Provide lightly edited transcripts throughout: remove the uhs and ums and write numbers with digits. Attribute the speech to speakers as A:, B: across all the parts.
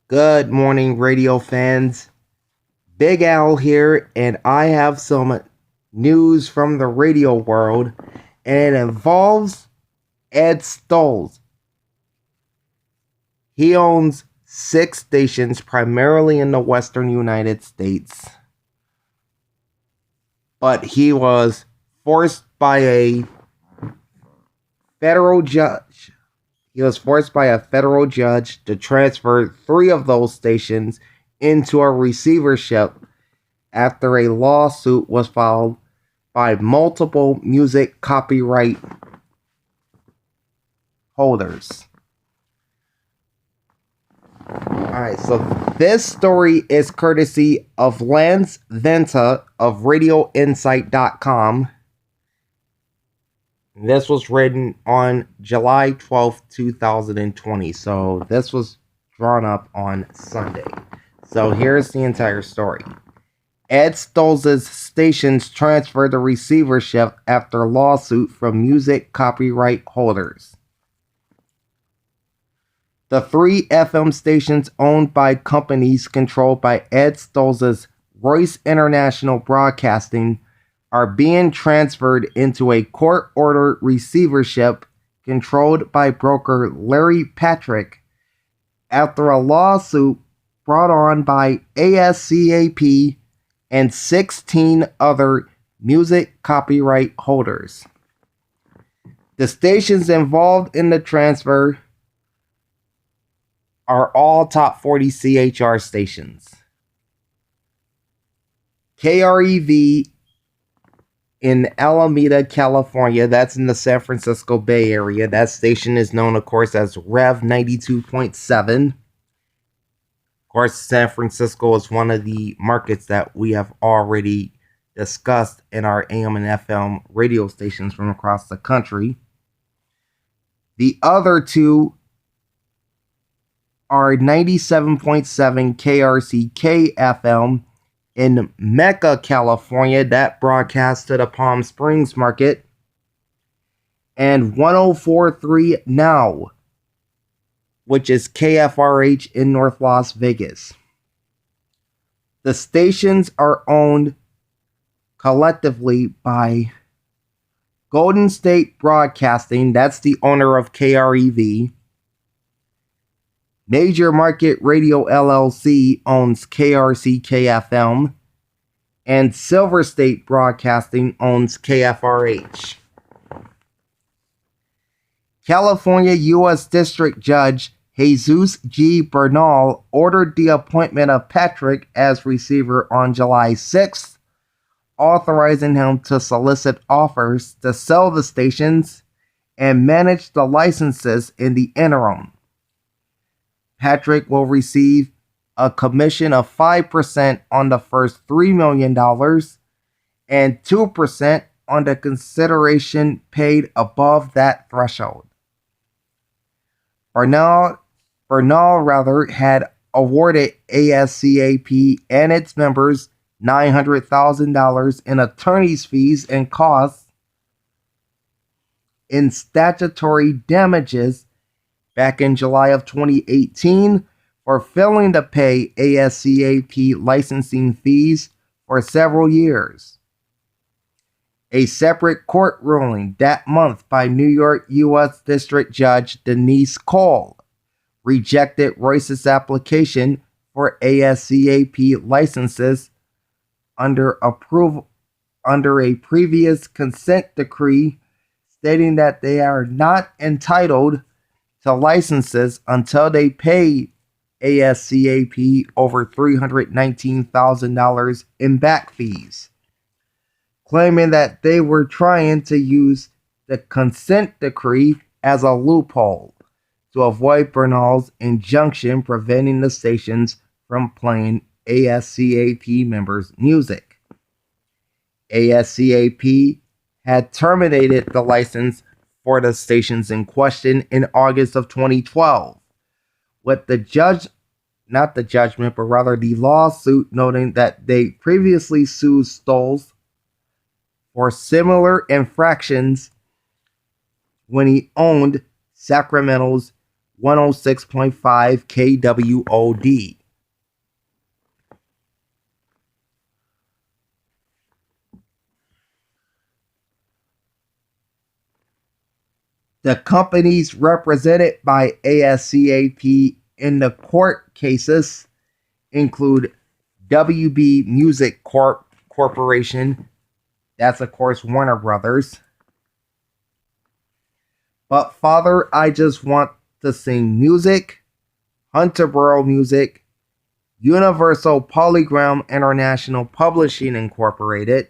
A: Good morning, radio fans. Big Al here, and I have some news from the radio world, and it involves Ed Stolz. He owns 6 stations, primarily in the western United States, but he was forced by a federal judge. He was forced by a federal judge to transfer 3 of those stations into a receivership after a lawsuit was filed by multiple music copyright holders. Alright, so this story is courtesy of Lance Venta of RadioInsight.com. This was written on July 12th, 2020. So this was drawn up on Sunday. So here's the entire story. Ed Stolz's stations transferred the receivership after lawsuit from music copyright holders. The 3 FM stations owned by companies controlled by Ed Stolz's Royce International Broadcasting are being transferred into a court-ordered receivership controlled by broker Larry Patrick after a lawsuit brought on by ASCAP and 16 other music copyright holders. The stations involved in the transfer are all top 40 CHR stations. KREV in Alameda, California, that's in the San Francisco Bay Area. That station is known, of course, as Rev 92.7. Of course, San Francisco is one of the markets that we have already discussed in our AM and FM radio stations from across the country. The other 2 are 97.7 KRCK FM in Mecca, California, that broadcasts to the Palm Springs market, and 104.3 Now, which is KFRH in North Las Vegas. The stations are owned collectively by Golden State Broadcasting, that's the owner of KREV. Major Market Radio LLC owns KRCK-FM, and Silver State Broadcasting owns KFRH. California U.S. District Judge Jesus G. Bernal ordered the appointment of Patrick as receiver on July 6th, authorizing him to solicit offers to sell the stations and manage the licenses in the interim. Patrick will receive a commission of 5% on the first $3 million and 2% on the consideration paid above that threshold. Bernal had awarded ASCAP and its members $900,000 in attorney's fees and costs in statutory damages back in July of 2018 for failing to pay ASCAP licensing fees for several years. A separate court ruling that month by New York U.S. District Judge Denise Cole rejected Royce's application for ASCAP licenses under a previous consent decree, stating that they are not entitled to licenses until they pay ASCAP over $319,000 in back fees, claiming that they were trying to use the consent decree as a loophole to avoid Bernal's injunction preventing the stations from playing ASCAP members' music. ASCAP had terminated the license for the stations in question in August of 2012, with the lawsuit noting that they previously sued Stolz for similar infractions when he owned Sacramento's 106.5 KWOD. The companies represented by ASCAP in the court cases include WB Music Corporation, that's of course Warner Brothers, But Father, I Just Want to Sing Music, Hunterboro Music, Universal Polygram International Publishing Incorporated,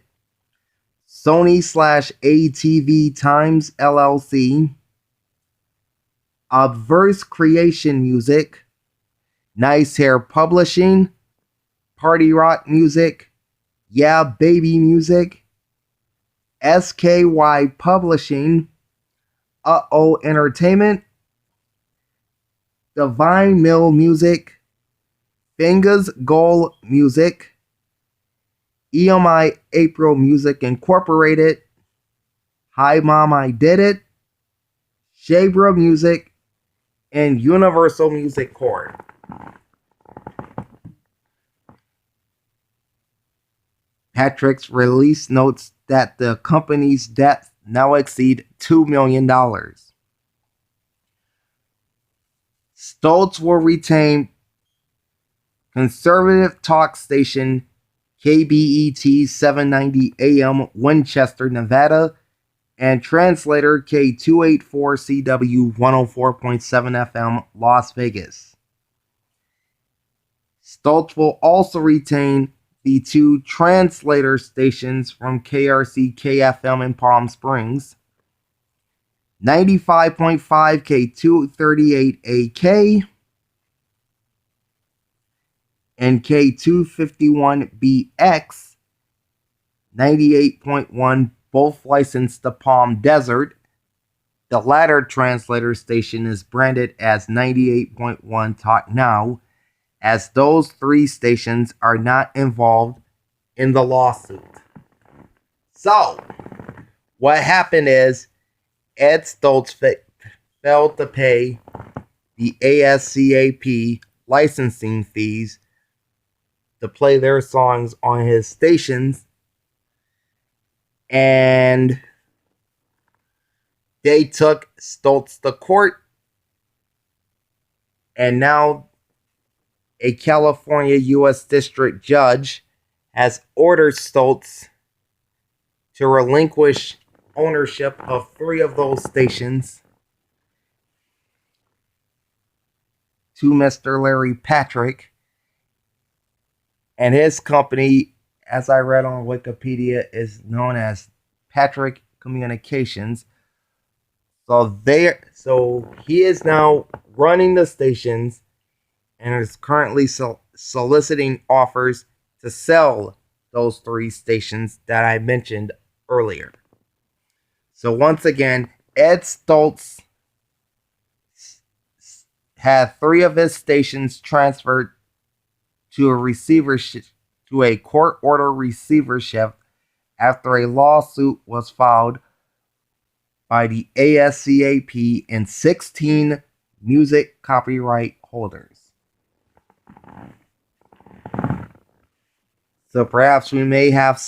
A: Sony/ATV Times LLC, Obverse Creation Music, Nice Hair Publishing, Party Rock Music, Yeah Baby Music, SKY Publishing, Uh-Oh Entertainment, Divine Mill Music, Fingers Gold Music, EMI April Music Incorporated, Hi Mom I Did It, Shabra Music, and Universal Music Corp. Patrick's release notes that the company's debts now exceed $2 million. Stolz will retain conservative talk station KBET 790 AM Winchester, Nevada, and translator K284CW 104.7 FM Las Vegas. Stolz will also retain the two translator stations from KRC KFM in Palm Springs, 95.5 K238AK and K251BX 98.1, both licensed to Palm Desert. The latter translator station is branded as 98.1 Talk Now, as those three stations are not involved in the lawsuit. So, what happened is Ed Stolz failed to pay the ASCAP licensing fees to play their songs on his stations, and they took Stolz to court, and now a California U.S. District Judge has ordered Stolz to relinquish ownership of 3 of those stations to Mr. Larry Patrick, and his company, as I read on Wikipedia, is known as Patrick Communications. So he is now running the stations and is currently soliciting offers to sell those 3 stations that I mentioned earlier. So once again, Ed Stolz had 3 of his stations transferred to a receivership, to a court order receivership, after a lawsuit was filed by the ASCAP and 16 music copyright holders. So perhaps we may have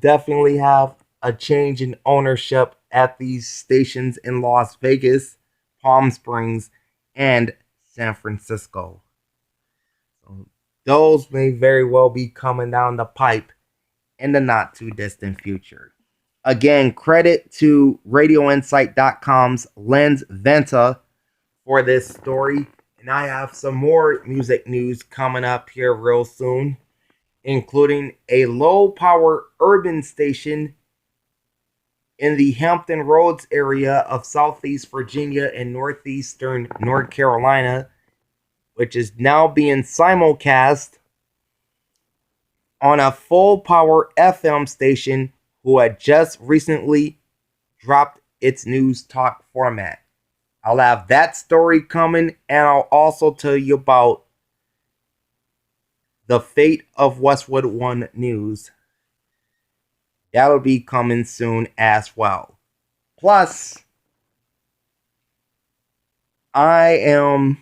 A: definitely have a change in ownership at these stations in Las Vegas, Palm Springs, and San Francisco. So those may very well be coming down the pipe in the not too distant future. Again, credit to RadioInsight.com's Lens Venta for this story. And I have some more music news coming up here real soon, including a low-power urban station in the Hampton Roads area of Southeast Virginia and Northeastern North Carolina, which is now being simulcast on a full-power FM station who had just recently dropped its news talk format. I'll have that story coming, and I'll also tell you about the fate of Westwood One News. That'll be coming soon as well. Plus, I am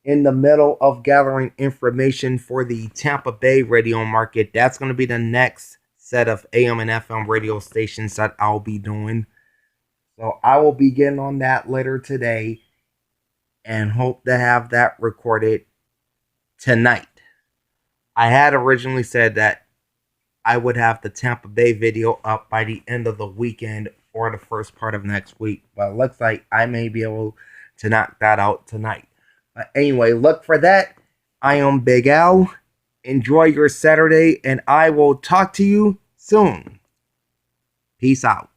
A: in the middle of gathering information for the Tampa Bay radio market. That's going to be the next set of AM and FM radio stations that I'll be doing. So I will be getting on that later today and hope to have that recorded tonight. I had originally said that I would have the Tampa Bay video up by the end of the weekend or the first part of next week, but it looks like I may be able to knock that out tonight. But anyway, look for that. I am Big Al. Enjoy your Saturday, and I will talk to you soon. Peace out.